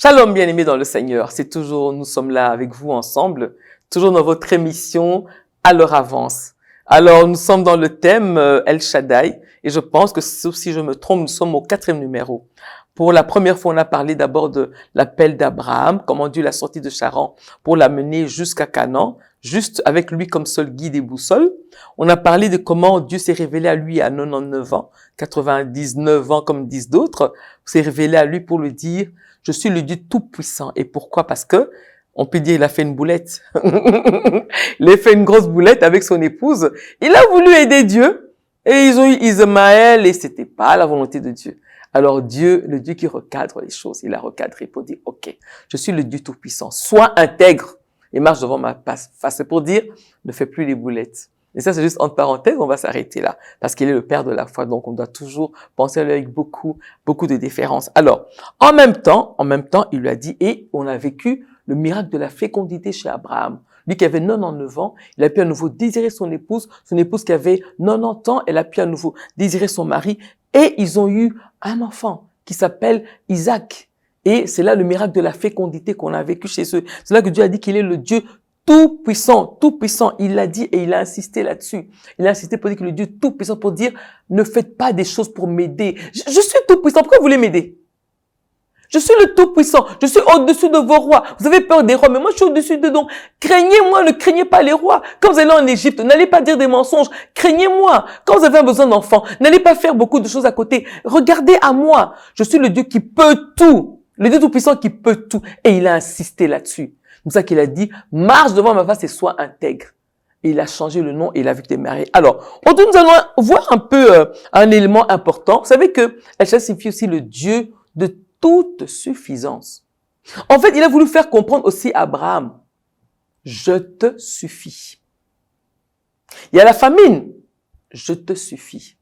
Shalom bien-aimés dans le Seigneur, nous sommes là avec vous ensemble, toujours dans votre émission à leur avance. Alors nous sommes dans le thème El Shaddai et je pense que sauf si je me trompe, nous sommes au 4e numéro. Pour la première fois, on a parlé d'abord de l'appel d'Abraham, comment Dieu l'a sorti de Charan pour l'amener jusqu'à Canaan, juste avec lui comme seul guide et boussole. On a parlé de comment Dieu s'est révélé à lui à 99 ans, 99 ans comme disent d'autres, s'est révélé à lui pour lui dire « Je suis le Dieu tout-puissant ». Et pourquoi? Parce que, on peut dire, il a fait une boulette. Il a fait une grosse boulette avec son épouse. Il a voulu aider Dieu. Et ils ont eu Ismaël et c'était pas la volonté de Dieu. Alors Dieu, le Dieu qui recadre les choses, il a recadré pour dire, OK, je suis le Dieu tout-puissant, sois intègre et marche devant ma face. C'est pour dire, ne fais plus les boulettes. Et ça, c'est juste entre parenthèses, on va s'arrêter là. Parce qu'il est le Père de la foi, donc on doit toujours penser à lui avec beaucoup de déférence. Alors, en même temps, il lui a dit, et on a vécu le miracle de la fécondité chez Abraham. Lui qui avait 99 ans, il a pu à nouveau désirer son épouse qui avait 90 ans, elle a pu à nouveau désirer son mari, et ils ont eu un enfant qui s'appelle Isaac. Et c'est là le miracle de la fécondité qu'on a vécu chez eux. C'est là que Dieu a dit qu'il est le Dieu tout-puissant, tout-puissant. Il l'a dit et il a insisté là-dessus. Il a insisté pour dire que le Dieu tout-puissant, pour dire, ne faites pas des choses pour m'aider. Je suis tout-puissant, pourquoi vous voulez m'aider? Je suis le tout-puissant, je suis au-dessus de vos rois. Vous avez peur des rois, mais moi je suis au-dessus d'eux, donc craignez-moi, ne craignez pas les rois. Quand vous allez en Égypte, n'allez pas dire des mensonges, craignez-moi. Quand vous avez un besoin d'enfant, n'allez pas faire beaucoup de choses à côté. Regardez à moi, je suis le Dieu qui peut tout, le Dieu tout-puissant qui peut tout. Et il a insisté là-dessus. C'est pour ça qu'il a dit, marche devant ma face et sois intègre. Et il a changé le nom et il a vu que tu es marié. Alors, aujourd'hui, nous allons voir un peu un élément important. Vous savez que El Shaddai signifie aussi le Dieu de toute suffisance. En fait, il a voulu faire comprendre aussi à Abraham, je te suffis. Il y a la famine, je te suffis.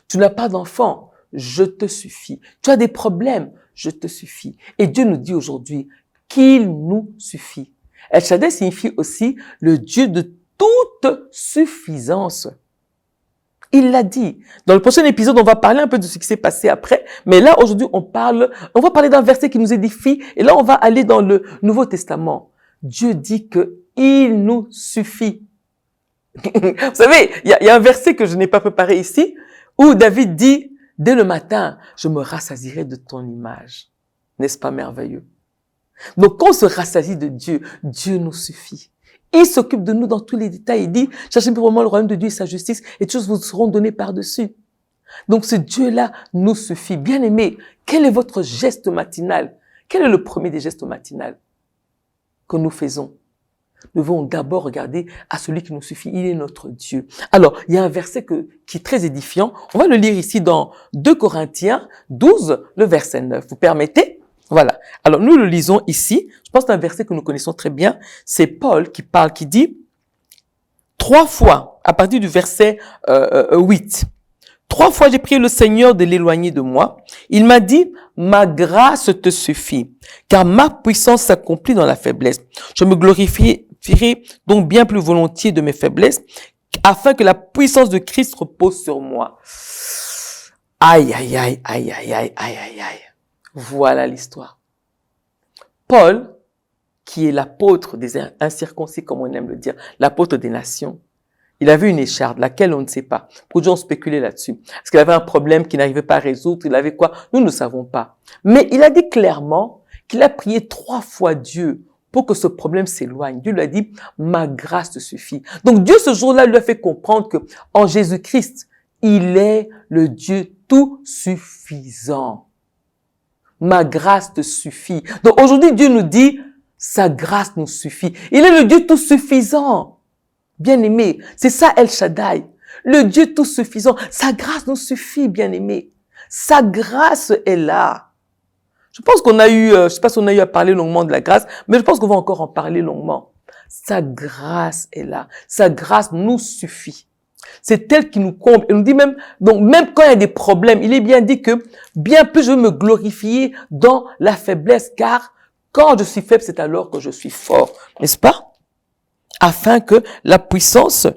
Tu n'as pas d'enfant, je te suffis. Tu as des problèmes, je te suffis. Et Dieu nous dit aujourd'hui qu'il nous suffit. El Shaddai signifie aussi le Dieu de toute suffisance. Il l'a dit. Dans le prochain épisode, on va parler un peu de ce qui s'est passé après. Mais là, aujourd'hui, on va parler d'un verset qui nous édifie. Et là, on va aller dans le Nouveau Testament. Dieu dit que il nous suffit. Vous savez, il y a un verset que je n'ai pas préparé ici, où David dit, dès le matin, je me rassasierai de ton image. N'est-ce pas merveilleux? Donc, quand on se rassasie de Dieu, Dieu nous suffit. Il s'occupe de nous dans tous les détails. Il dit, cherchez vraiment le royaume de Dieu et sa justice, et toutes choses vous seront données par-dessus. Donc ce Dieu-là nous suffit. Bien-aimés, quel est votre geste matinal? Quel est le premier des gestes matinaux que nous faisons? Nous devons d'abord regarder à celui qui nous suffit. Il est notre Dieu. Alors, il y a un verset qui est très édifiant. On va le lire ici dans 2 Corinthiens 12, le verset 9. Vous permettez? Voilà. Alors, nous le lisons ici. Je pense que c'est un verset que nous connaissons très bien. C'est Paul qui parle, qui dit 3 fois, à partir du verset 8. 3 fois, j'ai prié le Seigneur de l'éloigner de moi. Il m'a dit, ma grâce te suffit, car ma puissance s'accomplit dans la faiblesse. Je me glorifierai donc bien plus volontiers de mes faiblesses, afin que la puissance de Christ repose sur moi. Aïe, aïe, aïe, aïe, aïe, aïe, aïe, aïe, aïe. Voilà l'histoire. Paul, qui est l'apôtre des incirconcis, comme on aime le dire, l'apôtre des nations, il avait une écharde, laquelle on ne sait pas. Beaucoup de gens ont spéculé là-dessus. Est-ce qu'il avait un problème qu'il n'arrivait pas à résoudre? Il avait quoi? Nous ne savons pas. Mais il a dit clairement qu'il a prié 3 fois Dieu pour que ce problème s'éloigne. Dieu lui a dit, ma grâce te suffit. Donc Dieu, ce jour-là, lui a fait comprendre que en Jésus-Christ, il est le Dieu tout suffisant. Ma grâce te suffit. Donc aujourd'hui, Dieu nous dit, sa grâce nous suffit. Il est le Dieu tout suffisant. Bien-aimé, c'est ça El Shaddai. Le Dieu tout suffisant. Sa grâce nous suffit, bien-aimé. Sa grâce est là. Je pense qu'on a eu, je sais pas si on a eu à parler longuement de la grâce, mais je pense qu'on va encore en parler longuement. Sa grâce est là. Sa grâce nous suffit. C'est elle qui nous comble. Et nous dit même, donc même quand il y a des problèmes, il est bien dit que bien plus je veux me glorifier dans la faiblesse, car quand je suis faible, c'est alors que je suis fort. N'est-ce pas? Afin que la puissance,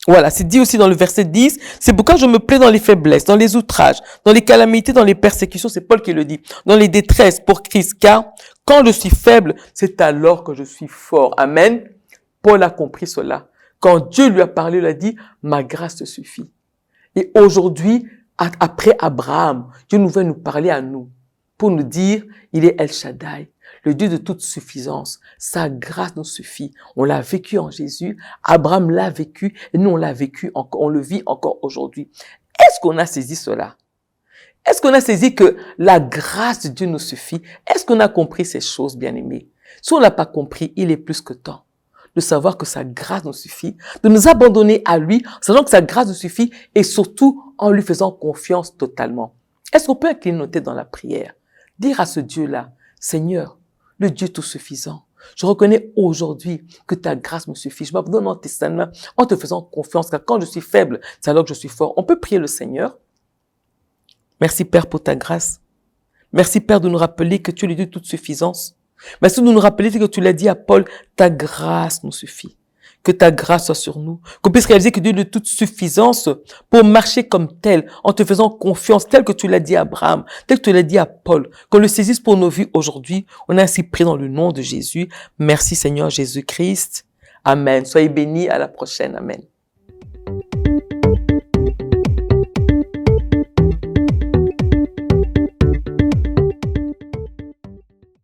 voilà, c'est dit aussi dans le verset 10, c'est pourquoi je me plais dans les faiblesses, dans les outrages, dans les calamités, dans les persécutions, c'est Paul qui le dit, dans les détresses pour Christ, car Quand je suis faible, c'est alors que je suis fort. Amen. Paul a compris cela. Quand Dieu lui a parlé, il a dit, ma grâce te suffit. Et aujourd'hui, après Abraham, Dieu nous veut nous parler à nous pour nous dire, il est El Shaddai, le Dieu de toute suffisance. Sa grâce nous suffit. On l'a vécu en Jésus, Abraham l'a vécu et nous on l'a vécu encore, on le vit encore aujourd'hui. Est-ce qu'on a saisi cela? Est-ce qu'on a saisi que la grâce de Dieu nous suffit? Est-ce qu'on a compris ces choses, bien-aimés? Si on n'a pas compris, il est plus que temps de savoir que sa grâce nous suffit, de nous abandonner à lui, sachant que sa grâce nous suffit et surtout en lui faisant confiance totalement. Est-ce qu'on peut incliner nos têtes dans la prière? Dire à ce Dieu-là, Seigneur, le Dieu tout suffisant, je reconnais aujourd'hui que ta grâce me suffit. Je m'abandonne en tes saintes mains en te faisant confiance, car quand je suis faible, c'est alors que je suis fort. On peut prier le Seigneur. Merci Père pour ta grâce. Merci Père de nous rappeler que tu es le Dieu de toute suffisance. Merci de nous rappeler que tu l'as dit à Paul, ta grâce nous suffit. Que ta grâce soit sur nous. Qu'on puisse réaliser que Dieu est de toute suffisance pour marcher comme tel, en te faisant confiance, tel que tu l'as dit à Abraham, tel que tu l'as dit à Paul. Qu'on le saisisse pour nos vies aujourd'hui. On a ainsi prié dans le nom de Jésus. Merci Seigneur Jésus-Christ. Amen. Soyez bénis. À la prochaine. Amen.